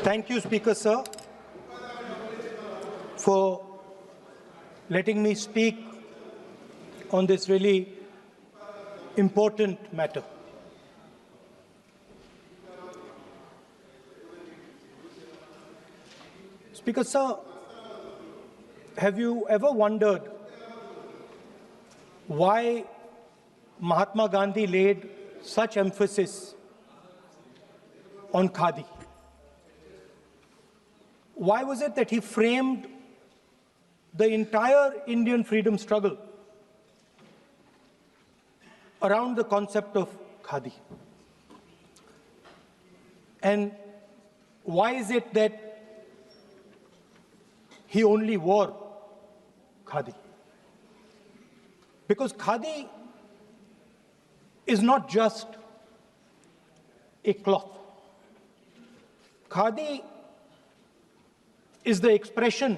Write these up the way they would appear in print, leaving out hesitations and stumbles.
Thank you, Speaker, sir, for letting me speak on this really important matter. Speaker, sir, have you ever wondered why Mahatma Gandhi laid such emphasis on khadi? Why was it that he framed the entire Indian freedom struggle around the concept of khadi? And why is it that he only wore khadi? Because khadi is not just a cloth. Khadi is the expression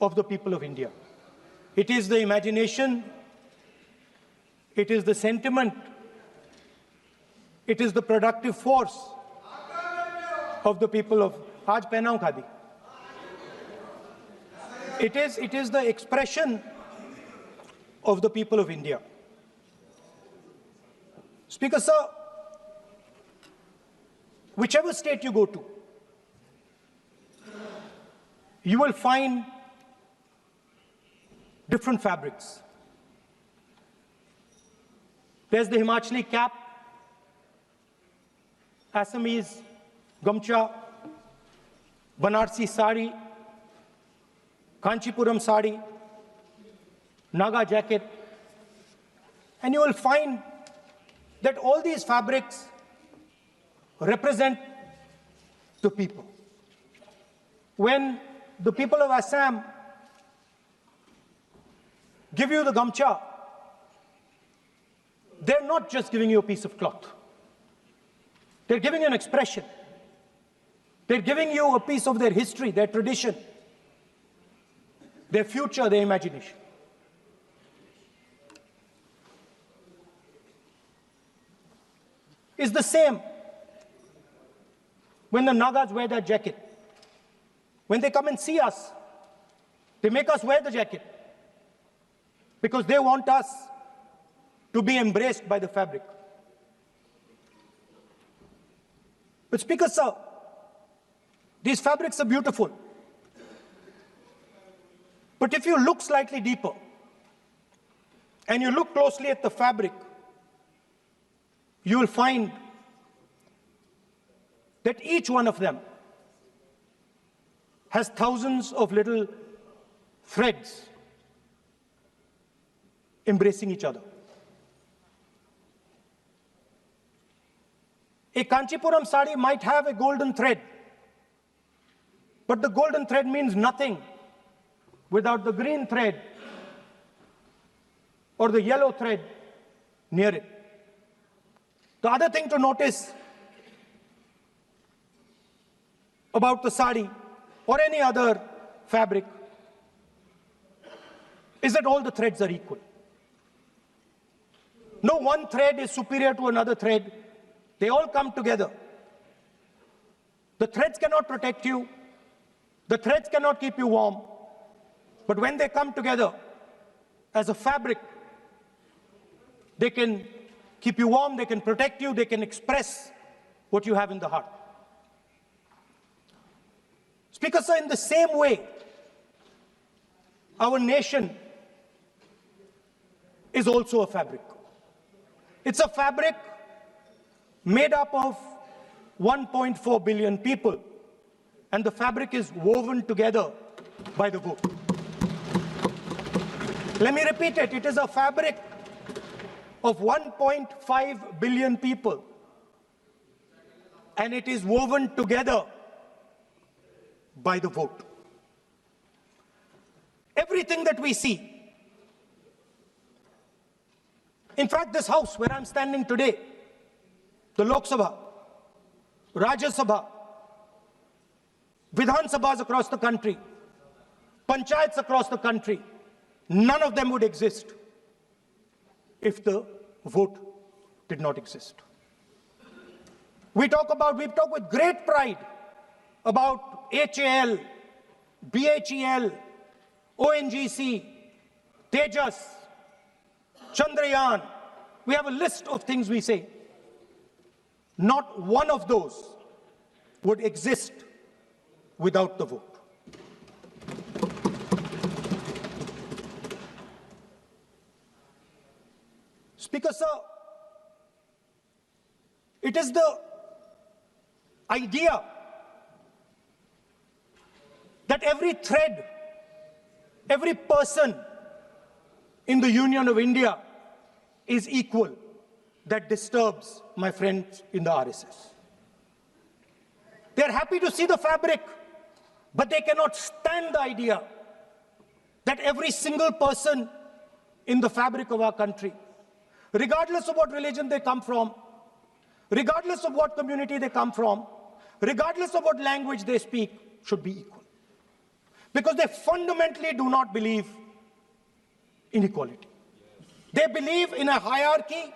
of the people of India. It is the imagination, it is the sentiment, it is the productive force of the people of Aaj pehna hu khadi. It is the expression of the people of India. Speaker, sir, whichever state you go to, you will find different fabrics. There's the Himachali cap, Assamese gamcha, Banarsi sari, Kanchipuram sari, Naga jacket, and you will find that all these fabrics represent the people. When the people of Assam give you the gamcha, they're not just giving you a piece of cloth. They're giving you an expression. They're giving you a piece of their history, their tradition, their future, their imagination. It's the same when the Nagas wear that jacket. When they come and see us, they make us wear the jacket because they want us to be embraced by the fabric. But Speaker, sir, these fabrics are beautiful. But if you look slightly deeper and you look closely at the fabric, you will find that each one of them has thousands of little threads embracing each other. A Kanchipuram sari might have a golden thread, but the golden thread means nothing without the green thread or the yellow thread near it. The other thing to notice about the sari or any other fabric is that all the threads are equal. No one thread is superior to another thread. They all come together. The threads cannot protect you. The threads cannot keep you warm. But when they come together as a fabric, they can keep you warm, they can protect you, they can express what you have in the heart. Speaker, sir, in the same way, our nation is also a fabric. It's a fabric made up of 1.4 billion people, and the fabric is woven together by the vote. Let me repeat it. It is a fabric of 1.5 billion people, and it is woven together by the vote. Everything that we see, in fact, this house where I'm standing today, the Lok Sabha, Rajya Sabha, Vidhan Sabhas across the country, Panchayats across the country, none of them would exist if the vote did not exist. We talk with great pride about HAL, BHEL, ONGC, Tejas, Chandrayaan. We have a list of things we say. Not one of those would exist without the vote. Speaker, sir, it is the idea that every thread, every person in the Union of India is equal that disturbs my friends in the RSS. They are happy to see the fabric, but they cannot stand the idea that every single person in the fabric of our country, regardless of what religion they come from, regardless of what community they come from, regardless of what language they speak, should be equal. Because they fundamentally do not believe in equality. They believe in a hierarchy,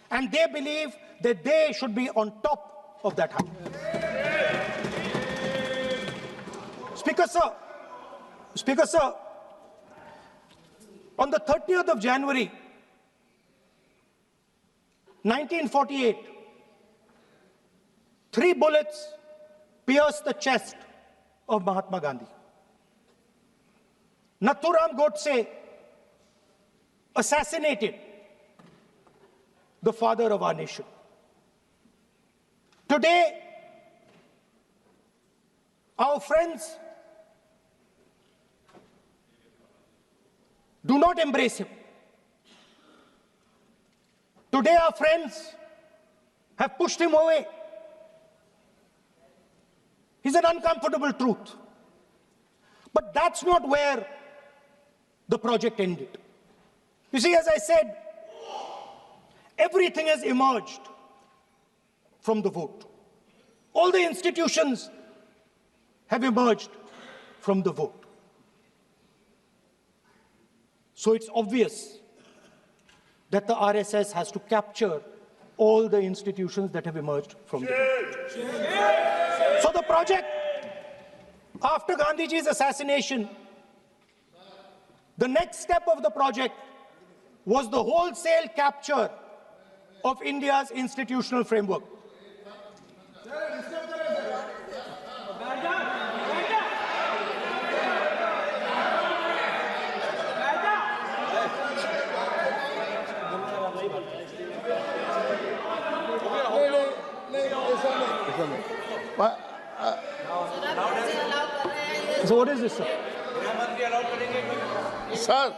and they believe that they should be on top of that hierarchy. Speaker, sir, on the 30th of January, 1948, 3 bullets pierced the chest of Mahatma Gandhi. Nathuram Godse assassinated the father of our nation. Today, our friends do not embrace him. Today, our friends have pushed him away. He's an uncomfortable truth. But that's not where the project ended. You see, as I said, everything has emerged from the vote. All the institutions have emerged from the vote. So it's obvious that the RSS has to capture all the institutions that have emerged from the vote. So the project, after Gandhiji's assassination, the next step of the project was the wholesale capture of India's institutional framework. So what is this, sir? Sir,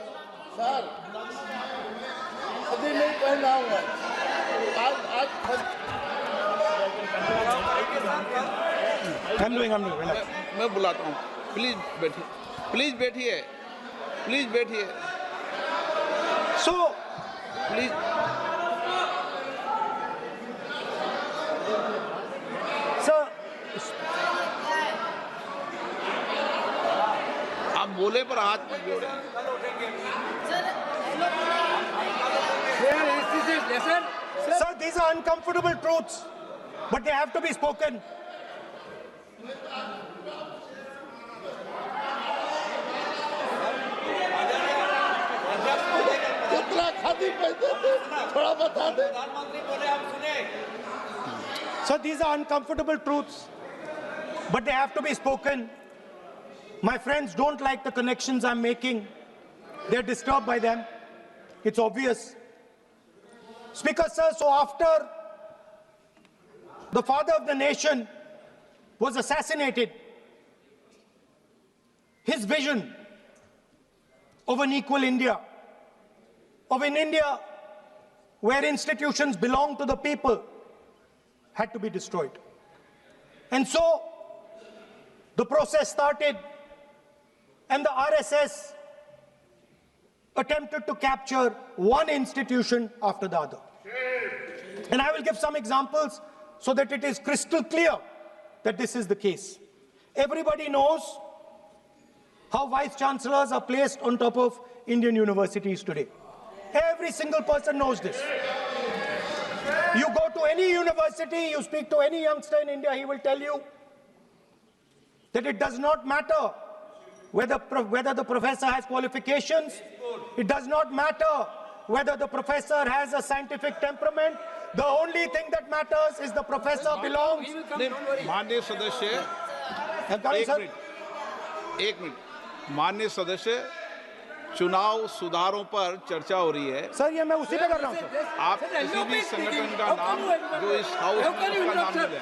अभी नहीं पहना हुआ I'm doing, relax. मैं बुलाता हूँ please बैठिए So, please sir, आप बोले पर हाथ मत जोड़े sir, these are uncomfortable truths, but they have to be spoken. So these are uncomfortable truths, but they have to be spoken. My friends don't like the connections I'm making. They're disturbed by them. It's obvious. Speaker, sir, so after the father of the nation was assassinated, his vision of an equal India, of an India where institutions belong to the people, had to be destroyed. And so the process started, and the RSS attempted to capture one institution after the other. And I will give some examples so that it is crystal clear that this is the case. Everybody knows how vice chancellors are placed on top of Indian universities today. Every single person knows this. You go to any university, you speak to any youngster in India, he will tell you that it does not matter whether the professor has qualifications, it does not matter whether the professor has a scientific temperament. The only thing that matters is the professor belongs. माननीय सदस्य, एक minute, माननीय सदस्य, चुनाव सुधारों पर चर्चा हो रही है। सर, ये मैं उसी पे कर रहा हूँ। आप किसी भी संगठन का नाम जो इस हाउस में उसका नाम ले लें।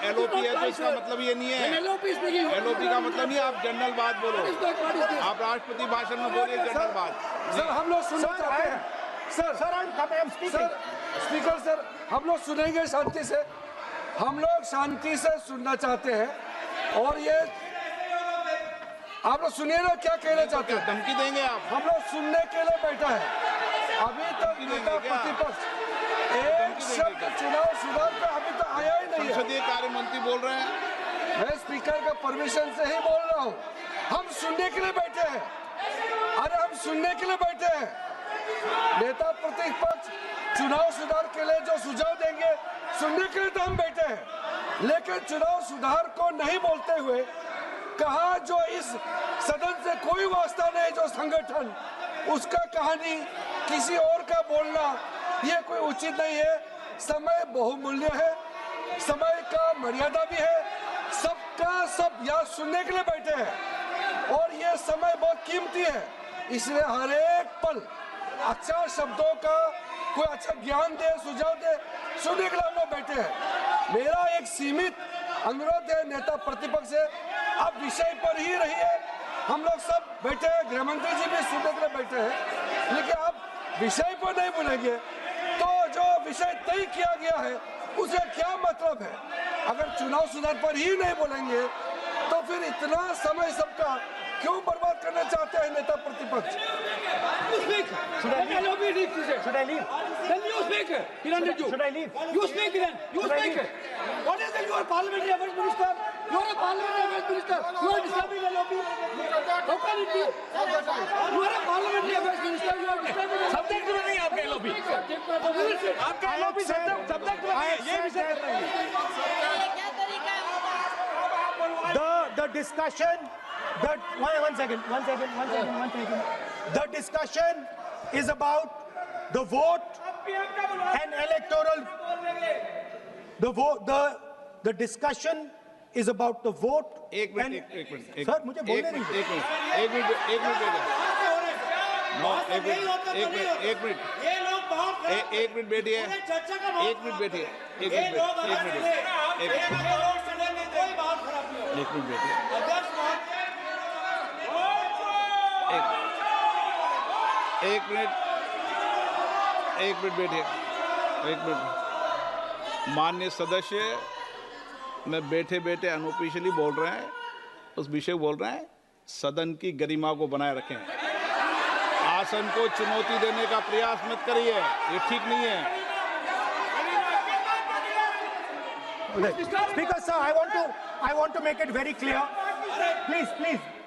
एलओपी है तो इसका मतलब ये नहीं है। एलओपी का मतलब नहीं, आप जनरल बात बोलो। आप राष्ट्रपति भाषण में बोलिए जनरल बात। सर, हम लोग सुनना चाहते हैं। सर, स्पीकर सर, हम लोग सुनेंगे शांति से। हम लोग शांति से सुनना चाहते हैं। और ये आप लोग सुनिए ना, क्या कहना चाहते हैं? धमकी देंगे आप? हम लोग सुनने के लिए बैठा है। अभी तक नेता प्रतिपक्ष एक शब्द चुनाव सुधार पे अभी तक आया ही नहीं है। संसदीय कार्य मंत्री बोल रहे हैं। मैं स्पीकर का परमिशन से ही बोल रहा हूँ। हम सुनने के लिए बैठे हैं। अरे हम सुनने के लिए बैठे हैं। नेता प्रतिपक्ष चुनाव सुधार के लिए जो सुझाव देंगे, सुनने के लिए तो हम बैठे हैं। लेकिन चुनाव सुधार को नहीं बोलते हुए कहा जो इस सदन से कोई वास्ता नहीं, जो संगठन, उसका कहानी किसी और का बोलना, ये कोई उचित नहीं है। समय बहुमूल्य है, समय का मर्यादा भी है। सबका सब यहाँ सुनने के लिए बैठे हैं और ये समय बहुत कीमती है। इसलिए हर एक पल अच्छा शब्दों का कोई अच्छा ज्ञान दे, सुझाव दे, सुनने के लिए हम लोग बैठे हैं। मेरा एक सीमित अनुरोध है नेता प्रतिपक्ष से, आप विषय पर ही रहिए। हम लोग सब बैठे हैं, गृह मंत्री जी भी सुनने के लिए बैठे हैं, लेकिन आप विषय पर नहीं बोलेंगे तो जो विषय तय किया गया है उसे क्या मतलब है? अगर चुनाव सुधार पर ही नहीं बोलेंगे तो फिर इतना समय सबका क्यों बर्बाद करना चाहते हैं नेता प्रतिपक्ष? Should I leave? Then you speak. Should I leave? You speak then. You speak. What is it? You are parliamentary affairs minister. You are a parliamentary affairs minister. You are disturbing the lobby. How can it be? You are a parliamentary affairs minister. You are disturbing the subject में नहीं आपका lobby. आपका lobby subject में नहीं है. ये विषय कर रहे हैं. The discussion. One second. The discussion is about the vote and electoral. The discussion is about the vote. एक मिनट सर, मुझे बोलने दीजिए। एक मिनट बैठिए। माननीय सदस्य, मैं बैठे बैठे अनऑफिशियली बोल रहे हैं, उस विषय बोल रहे हैं। सदन की गरिमा को बनाए रखें। आसन को चुनौती देने का प्रयास मत करिए, ये ठीक नहीं है। Speaker sir, I want to make it very clear.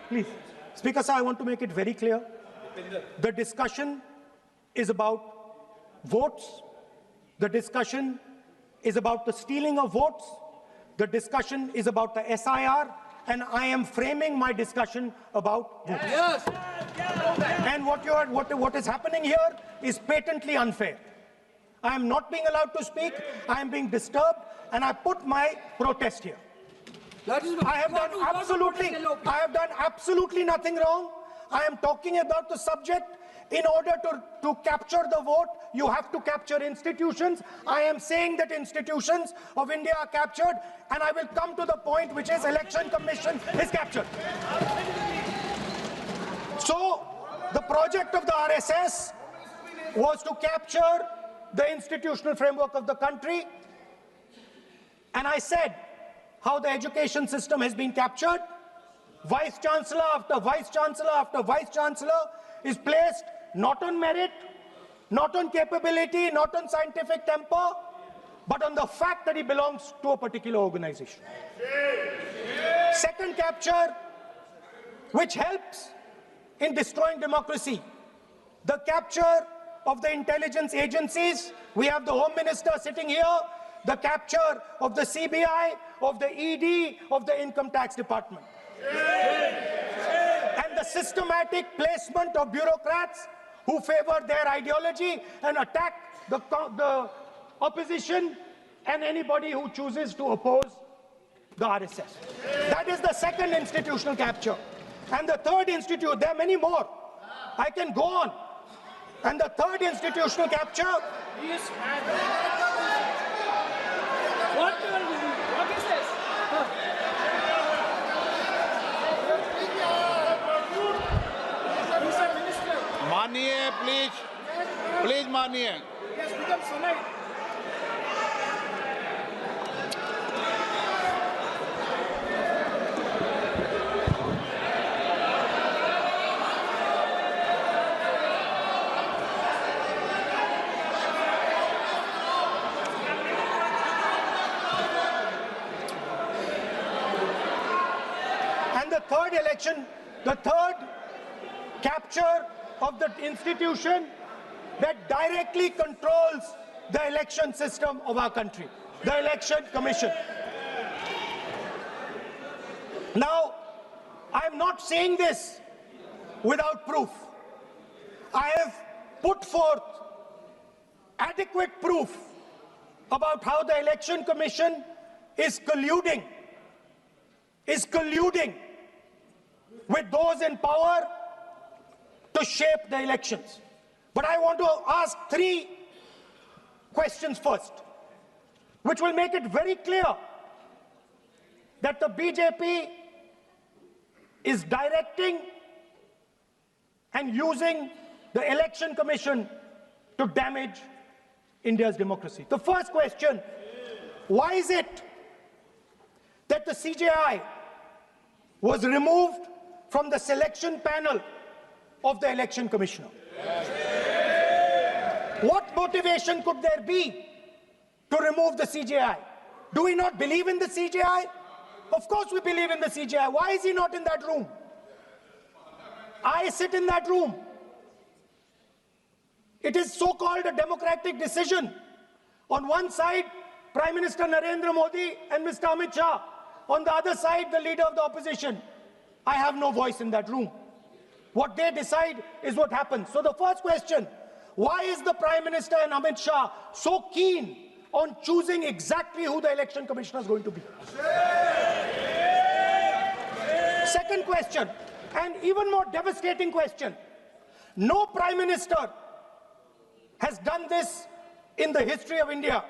Please. Speaker sir, I want to make it very clear. The discussion is about votes. The discussion is about the stealing of votes. The discussion is about the SIR, and I am framing my discussion about votes. Yes. And what is happening here is patently unfair. I am not being allowed to speak. I am being disturbed, and I put my protest here. I have done absolutely nothing wrong. I am talking about the subject. In order to capture the vote, you have to capture institutions. I am saying that institutions of India are captured, and I will come to the point, which is Election Commission is captured. So, the project of the RSS was to capture the institutional framework of the country, and I said how the education system has been captured. Vice Chancellor after Vice Chancellor after Vice Chancellor is placed not on merit, not on capability, not on scientific temper, but on the fact that he belongs to a particular organization. Second capture, which helps in destroying democracy, the capture of the intelligence agencies. We have the Home Minister sitting here. the capture of the CBI, of the ED, of the Income Tax Department. And the systematic placement of bureaucrats who favor their ideology and attack the opposition and anybody who chooses to oppose the RSS. That is the second institutional capture. And the third there are many more. I can go on. And the third institutional capture. What is this? मानिए please मानिए. Yes, become sonite. The third capture of the institution that directly controls the election system of our country, the Election Commission. Now, I'm not saying this without proof. I have put forth adequate proof about how the Election Commission is colluding with those in power to shape the elections. But I want to ask three questions first, which will make it very clear that the BJP is directing and using the Election Commission to damage India's democracy. The first question, why is it that the CJI was removed from the selection panel of the Election Commissioner? What motivation could there be to remove the CJI? Do we not believe in the CJI? Of course we believe in the CJI. Why is he not in that room? I sit in that room. It is so-called a democratic decision. On one side, Prime Minister Narendra Modi and Mr. Amit Shah. On the other side, the leader of the opposition. I have no voice in that room. What they decide is what happens. So the first question, why is the Prime Minister and Amit Shah so keen on choosing exactly who the Election Commissioner is going to be? Second question, and even more devastating question, no Prime Minister has done this in the history of India.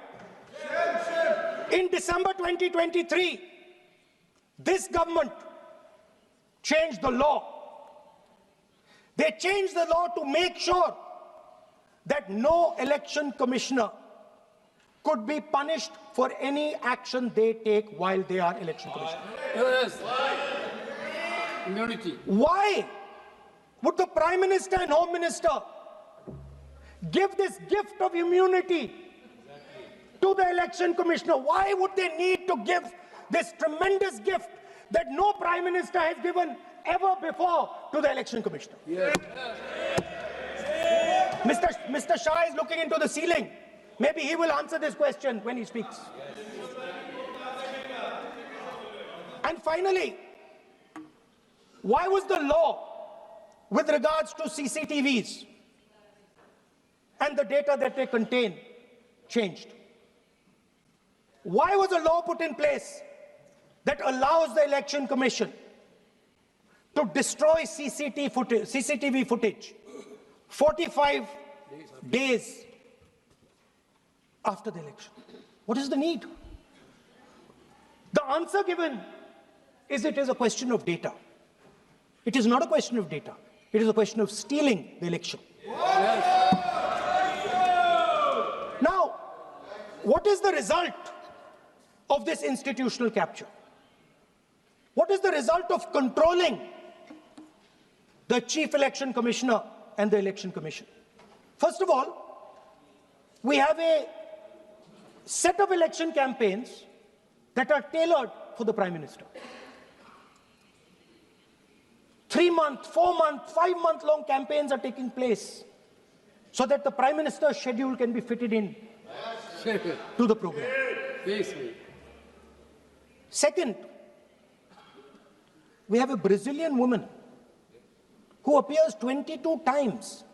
In December 2023, this government changed the law. They changed the law to make sure that no election commissioner could be punished for any action they take while they are election commissioner. Yes. Immunity. Why would the Prime Minister and Home Minister give this gift of immunity to the election commissioner? Why would they need to give this tremendous gift that no Prime Minister has given ever before to the election commissioner? Yes. Mr. Shah is looking into the ceiling. Maybe he will answer this question when he speaks. And finally, why was the law with regards to CCTVs and the data that they contain changed? Why was a law put in place that allows the Election Commission to destroy CCTV footage 45 days after the election? What is the need? The answer given is it is a question of data. It is not a question of data. It is a question of stealing the election. Yes. Now, what is the result of this institutional capture? What is the result of controlling the Chief Election Commissioner and the Election Commission? First of all, we have a set of election campaigns that are tailored for the Prime Minister. 3-month, 4-month, 5-month long campaigns are taking place so that the Prime Minister's schedule can be fitted in to the program. Second, we have a Brazilian woman who appears 22 times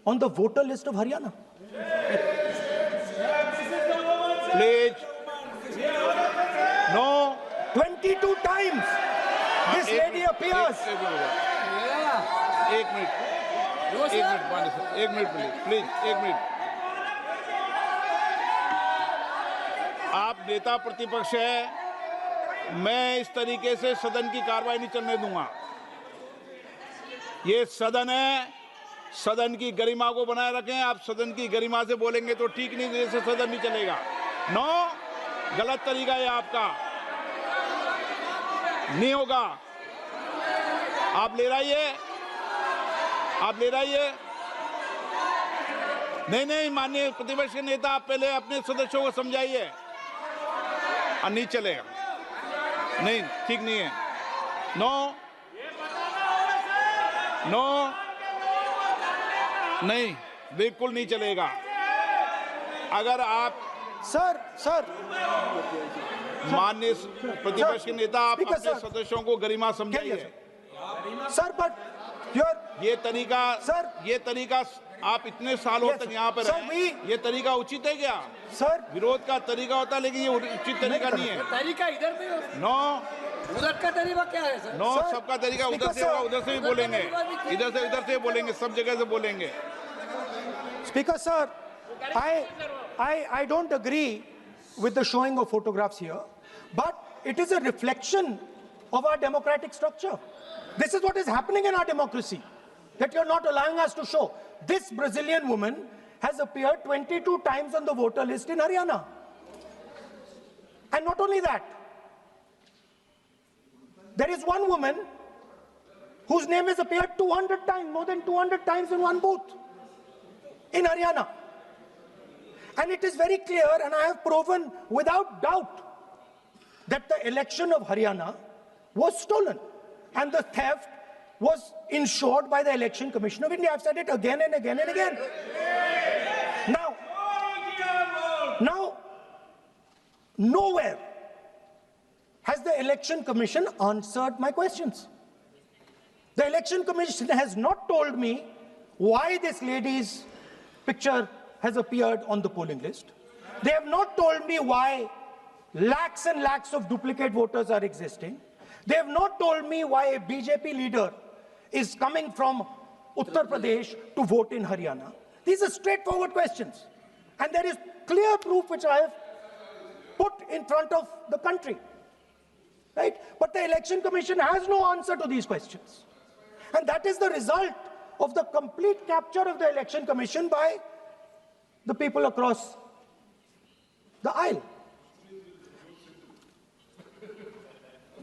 on the voter list of Haryana. Please. No. 22 times this lady appears. एक minute please एक minute. आप नेता प्रतिपक्ष है, मैं इस तरीके से सदन की कार्रवाई नहीं चलने दूंगा। ये सदन है, सदन की गरिमा को बनाए रखें। आप सदन की गरिमा से बोलेंगे तो ठीक नहीं, जैसे सदन नहीं चलेगा। नो, गलत तरीका है आपका, नहीं होगा। आप ले रहिए, आप ले रहिए। नहीं, माननीय प्रतिपक्ष के नेता, आप पहले अपने सदस्यों को समझाइए। नहीं चलेगा, नहीं, ठीक नहीं है। नो, नहीं, बिल्कुल नहीं चलेगा। अगर आप सर माननीय प्रतिपक्ष के नेता, आप अपने सदस्यों को गरिमा समझाइए। सर, बट ये तरीका आप इतने सालों तक यहाँ पर हैं, ये तरीका उचित है क्या? सर, विरोध का तरीका होता है, लेकिन ये उचित तरीका नहीं है। तरीका इधर पे नो, उधर का तरीका क्या है सर? नो, सबका तरीका उधर से होगा, उधर से भी बोलेंगे, इधर से बोलेंगे, सब जगह से बोलेंगे। Speaker sir, I don't agree with the showing of photographs here, but it is a reflection of our democratic structure. This is what is happening in our democracy, that you're not allowing us to show. This Brazilian woman has appeared 22 times on the voter list in Haryana. And not only that, there is one woman whose name has appeared 200 times, more than 200 times in one booth in Haryana. And it is very clear, and I have proven without doubt, that the election of Haryana was stolen. And the theft was ensured by the Election Commission of India. I've said it again and again and again. Now, nowhere has the Election Commission answered my questions. The Election Commission has not told me why this lady's picture has appeared on the polling list. They have not told me why lakhs and lakhs of duplicate voters are existing. They have not told me why a BJP leader is coming from Uttar Pradesh to vote in Haryana. These are straightforward questions. And there is clear proof which I have put in front of the country. Right? But the Election Commission has no answer to these questions. And that is the result of the complete capture of the Election Commission by the people across the aisle.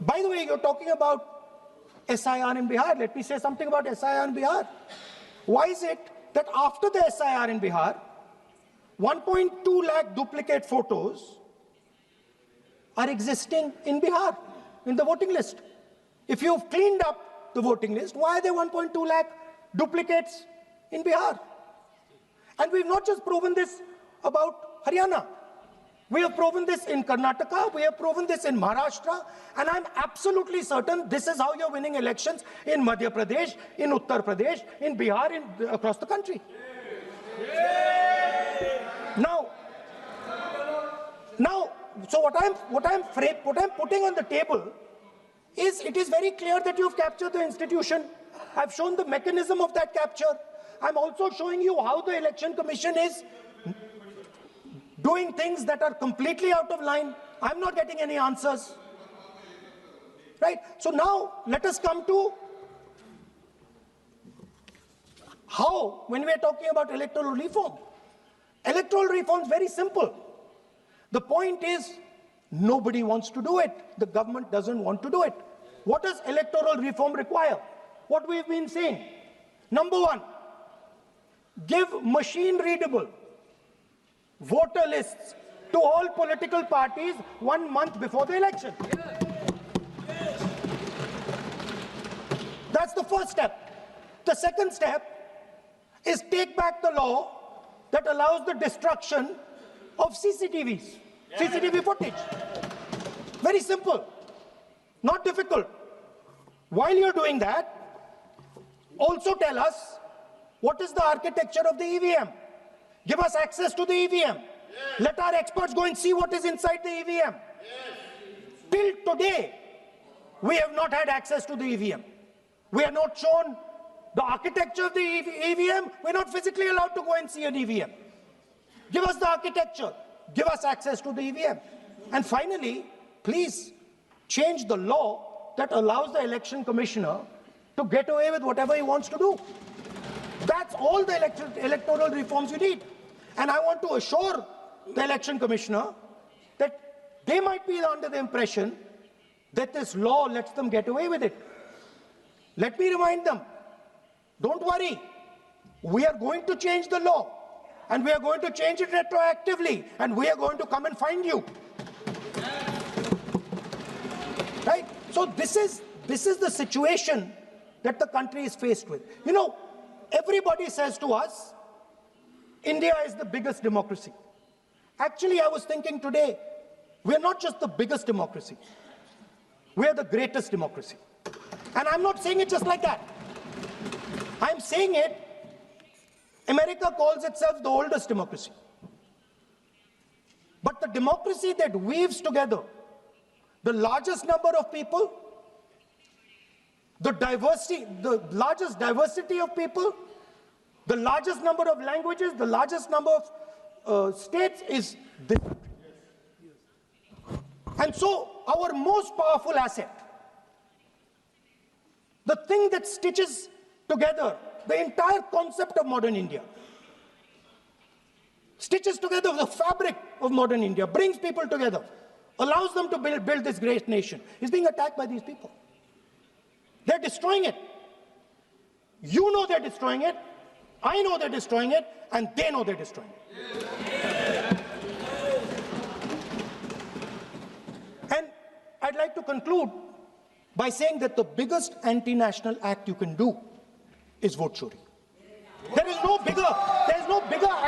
By the way, you're talking about SIR in Bihar. Let me say something about SIR in Bihar. Why is it that after the SIR in Bihar, 1.2 lakh duplicate photos are existing in Bihar, in the voting list? If you've cleaned up the voting list, why are there 1.2 lakh duplicates in Bihar? And we've not just proven this about Haryana. We have proven this in Karnataka, we have proven this in Maharashtra, and I'm absolutely certain this is how you're winning elections in Madhya Pradesh, in Uttar Pradesh, in Bihar, across the country. Now, so what I'm putting on the table is, it is very clear that you've captured the institution. I've shown the mechanism of that capture. I'm also showing you how the Election Commission is doing things that are completely out of line. I'm not getting any answers. Right? So now, let us come to how, when we are talking about electoral reform. Electoral reform is very simple. The point is, nobody wants to do it. The government doesn't want to do it. What does electoral reform require? What we've been saying. Number one, give machine-readable voter lists to all political parties 1 month before the election. That's the first step. The second step is take back the law that allows the destruction of CCTVs. CCTV footage. Very simple, not difficult. While you're doing that, also tell us what is the architecture of the EVM. Give us access to the EVM. Let our experts go and see what is inside the EVM. Till today, we have not had access to the EVM. We are not shown the architecture of the EVM. We're not physically allowed to go and see an EVM. Give us the architecture. Give us access to the EVM. And finally, please change the law that allows the election commissioner to get away with whatever he wants to do. That's all the electoral reforms you need. And I want to assure the election commissioner that they might be under the impression that this law lets them get away with it. Let me remind them, don't worry, we are going to change the law, and we are going to change it retroactively, and we are going to come and find you. Right? So this is the situation that the country is faced with. You know, everybody says to us, India is the biggest democracy. Actually, I was thinking today, we're not just the biggest democracy, we're the greatest democracy. And I'm not saying it just like that. I'm saying it, America calls itself the oldest democracy. But the democracy that weaves together the largest number of people, the largest diversity of people, the largest number of languages, the largest number of states is this country. And so our most powerful asset, the thing that stitches together the entire concept of modern India, stitches together the fabric of modern India, brings people together, allows them to build this great nation, is being attacked by these people. They're destroying it. You know they're destroying it, I know they're destroying it, and they know they're destroying it. And I'd like to conclude by saying that the biggest anti-national act you can do is Vote-Chori. There is no bigger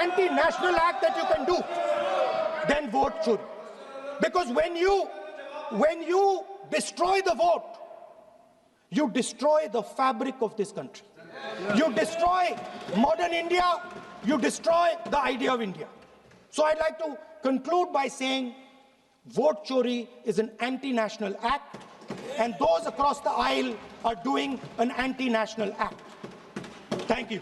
anti-national act that you can do than Vote-Chori. Because when you destroy the vote, you destroy the fabric of this country. You destroy modern India, you destroy the idea of India. So I'd like to conclude by saying Vote-Chori is an anti-national act, and those across the aisle are doing an anti-national act. Thank you.